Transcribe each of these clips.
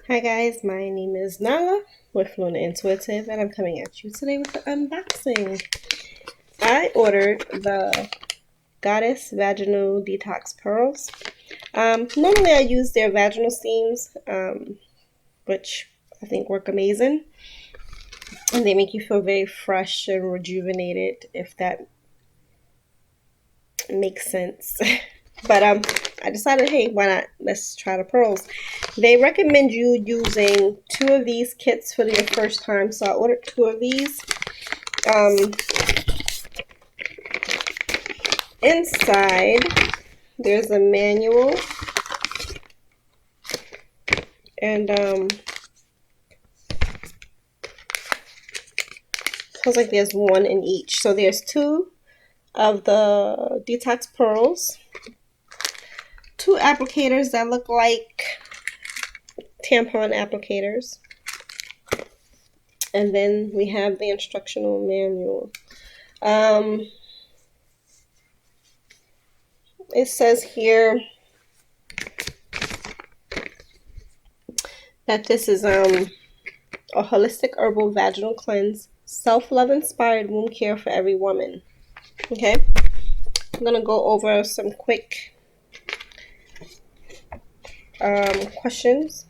Hi guys, my name is Nala with Luna Intuitive, and I'm coming at you today with the unboxing. I ordered the Goddess Vaginal Detox Pearls. Normally I use their vaginal steams, which I think work amazing, and they make you feel very fresh and rejuvenated, if that makes sense. But I decided, hey, why not? Let's try the pearls. They recommend you using 2 of these kits for your first time, so I ordered 2 of these. Um, Inside, there's a manual, and feels like there's one in each. So there's 2 of the detox pearls, 2 applicators that look like tampon applicators, and then we have the instructional manual. It says here that this is a holistic herbal vaginal cleanse, self-love inspired womb care for every woman. Okay, I'm gonna go over some quick questions.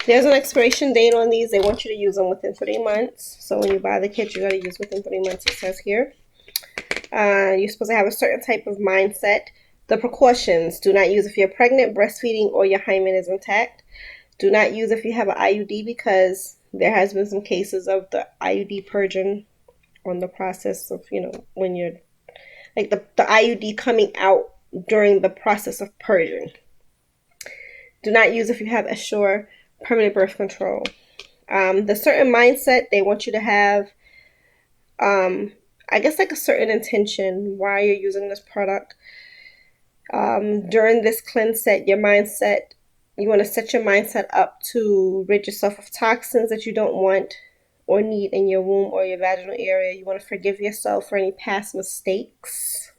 There's an expiration date on these. They want you to use them within 3 months. So when you buy the kit, you gotta use within 3 months, it says here. You're supposed to have a certain type of mindset. The precautions: do not use if you're pregnant, breastfeeding, or your hymen is intact. Do not use if you have an IUD, because there has been some cases of the IUD purging on the process of, when you're like the IUD coming out during the process of purging. Do not use if you have Assure permanent birth control. The certain mindset, they want you to have, I guess, like a certain intention why you're using this product. During this cleanse set, you want to set your mindset up to rid yourself of toxins that you don't want or need in your womb or your vaginal area. You want to forgive yourself for any past mistakes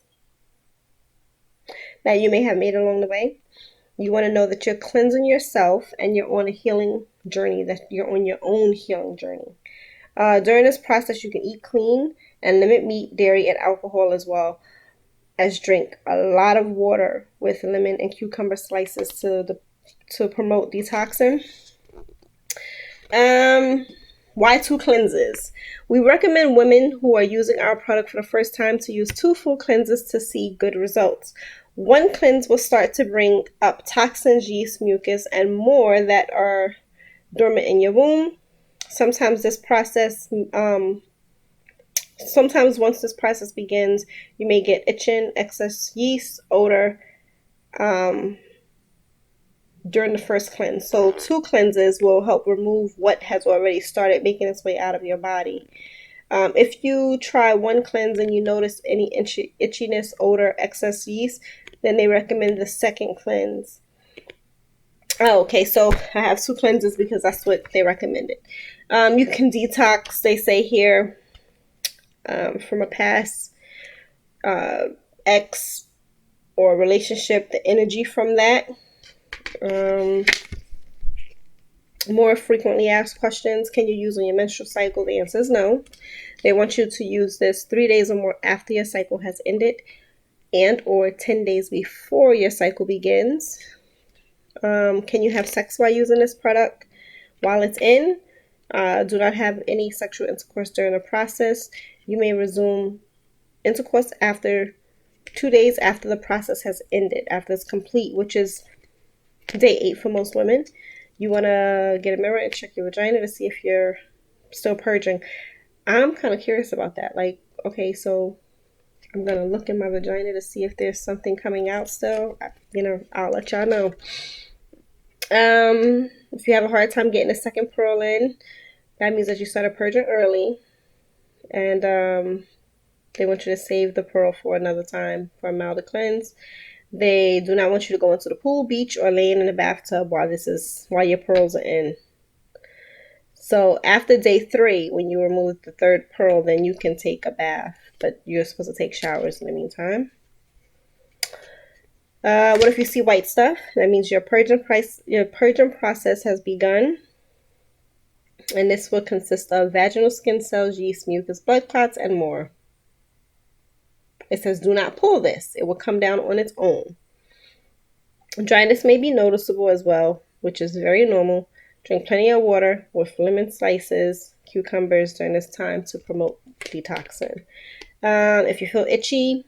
that you may have made along the way. You want to know that you're cleansing yourself and you're on a healing journey, that you're on your own healing journey. During this process, you can eat clean and limit meat, dairy, and alcohol, as well as drink a lot of water with lemon and cucumber slices to promote detoxing. Why 2 cleanses? We recommend women who are using our product for the first time to use 2 full cleanses to see good results. 1 cleanse will start to bring up toxins, yeast, mucus, and more that are dormant in your womb. Sometimes once this process begins, you may get itching, excess yeast, odor, during the first cleanse. So 2 cleanses will help remove what has already started making its way out of your body. If you try 1 cleanse and you notice any itchiness, odor, excess yeast, then they recommend the second cleanse. Oh, okay, so I have 2 cleanses because that's what they recommended. You can detox, they say here, from a past ex or relationship, the energy from that. More frequently asked questions: can you use on your menstrual cycle? The answer is no. They want you to use this 3 days or more after your cycle has ended, and or 10 days before your cycle begins. Can you have sex while using this product? While it's in, do not have any sexual intercourse during the process. You may resume intercourse after 2 days after the process has ended, after it's complete, which is day 8 for most women. You want to get a mirror and check your vagina to see if you're still purging. I'm kind of curious about that. Like, okay, so I'm going to look in my vagina to see if there's something coming out still. I'll let y'all know. If you have a hard time getting a second pearl in, that means that you started purging early. And they want you to save the pearl for another time for a milder cleanse. They do not want you to go into the pool, beach, or laying in the bathtub while your pearls are in. So after day 3, when you remove the 3rd pearl, then you can take a bath, but you're supposed to take showers in the meantime. What if you see white stuff? That means your purging process has begun. And this will consist of vaginal skin cells, yeast, mucus, blood clots, and more. It says do not pull this. It will come down on its own. Dryness may be noticeable as well, which is very normal. Drink plenty of water with lemon slices, cucumbers during this time to promote detoxing. If you feel itchy,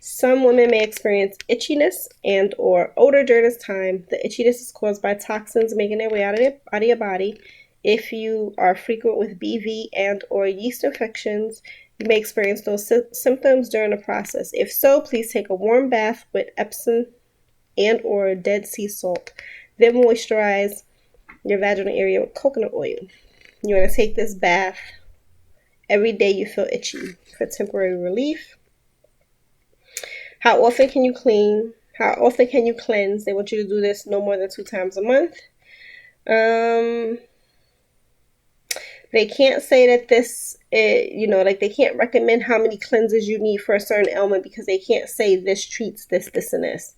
some women may experience itchiness and or odor during this time. The itchiness is caused by toxins making their way out of your body. If you are frequent with BV and or yeast infections, you may experience those symptoms during the process. If so, please take a warm bath with Epsom and or Dead Sea salt. Then moisturize your vaginal area with coconut oil. You want to take this bath every day you feel itchy for temporary relief. How often can you clean? How often can you cleanse? They want you to do this no more than 2 times a month. They can't say that this, like they can't recommend how many cleanses you need for a certain ailment because they can't say this treats this, this, and this.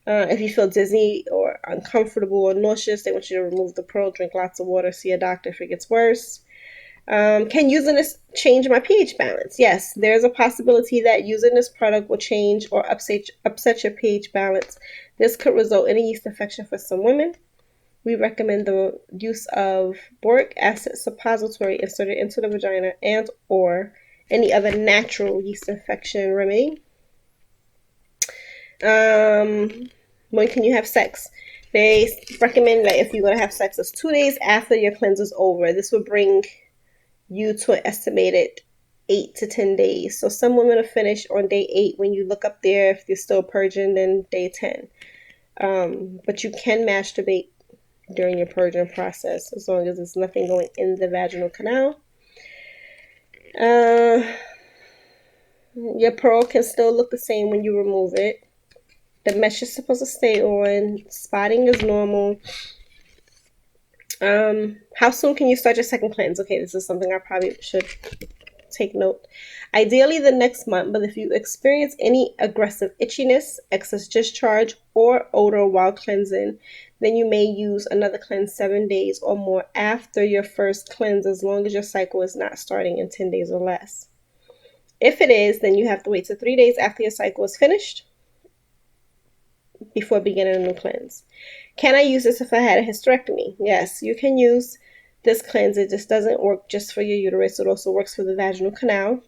If you feel dizzy or uncomfortable or nauseous, they want you to remove the pearl, drink lots of water, see a doctor if it gets worse. Can using this change my pH balance? Yes, there's a possibility that using this product will change or upset your pH balance. This could result in a yeast infection for some women. We recommend the use of boric acid suppository inserted into the vagina and or any other natural yeast infection remedy. When can you have sex? They recommend that if you're going to have sex, it's 2 days after your cleanse is over. This will bring you to an estimated 8 to 10 days. So some women are finished on day 8. When you look up there, if you're still purging, then day 10. But you can masturbate during your purging process as long as there's nothing going in the vaginal canal. Your pearl can still look the same when you remove it. The mesh is supposed to stay on. Spotting is normal. How soon can you start your second cleanse? Okay, this is something I probably should take note. Ideally the next month, but if you experience any aggressive itchiness, excess discharge, or odor while cleansing, then you may use another cleanse 7 days or more after your first cleanse, as long as your cycle is not starting in 10 days or less. If it is, then you have to wait till 3 days after your cycle is finished before beginning a new cleanse. Can I use this if I had a hysterectomy? Yes, you can use this cleanse. It just doesn't work just for your uterus. It also works for the vaginal canal.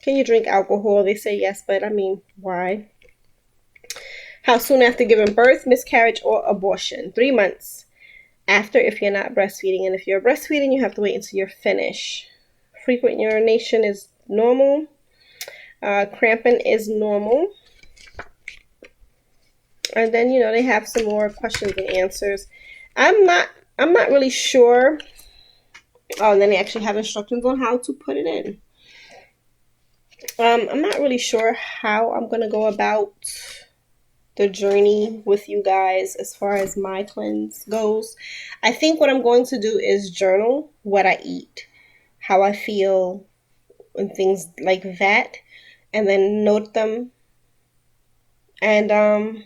Can you drink alcohol? They say yes, but I mean, why? How soon after giving birth, miscarriage, or abortion? 3 months after if you're not breastfeeding. And if you're breastfeeding, you have to wait until you're finished. Frequent urination is normal. Cramping is normal. And then, they have some more questions and answers. I'm not really sure. Oh, and then they actually have instructions on how to put it in. I'm not really sure how I'm going to go about the journey with you guys as far as my cleanse goes. I think what I'm going to do is journal what I eat, how I feel, and things like that, and then note them. And I'm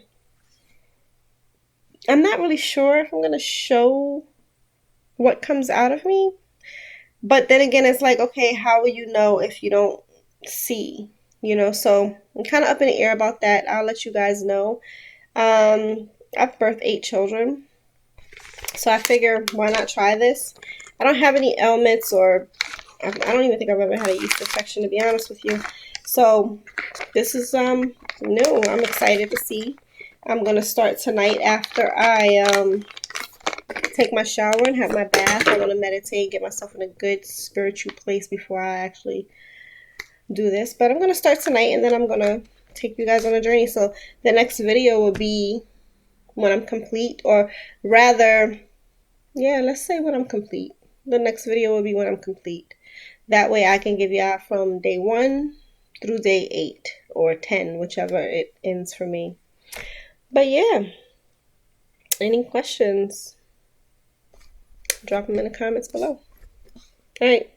not really sure if I'm going to show what comes out of me. But then again, it's like, okay, how will you know if you don't see? So I'm kind of up in the air about that. I'll let you guys know. I've birthed 8 children. So I figure, why not try this? I don't have any ailments, or I don't even think I've ever had a yeast infection, to be honest with you. So this is new. I'm excited to see. I'm going to start tonight after I take my shower and have my bath. I'm going to meditate, get myself in a good spiritual place before I actually do this. But I'm going to start tonight, and then I'm going to take you guys on a journey. So the next video will be when I'm complete, or rather, yeah, let's say when I'm complete. The next video will be when I'm complete. That way I can give y'all from day 1 through day 8 or 10, whichever it ends for me. But yeah, any questions? Drop them in the comments below. All right,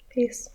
peace.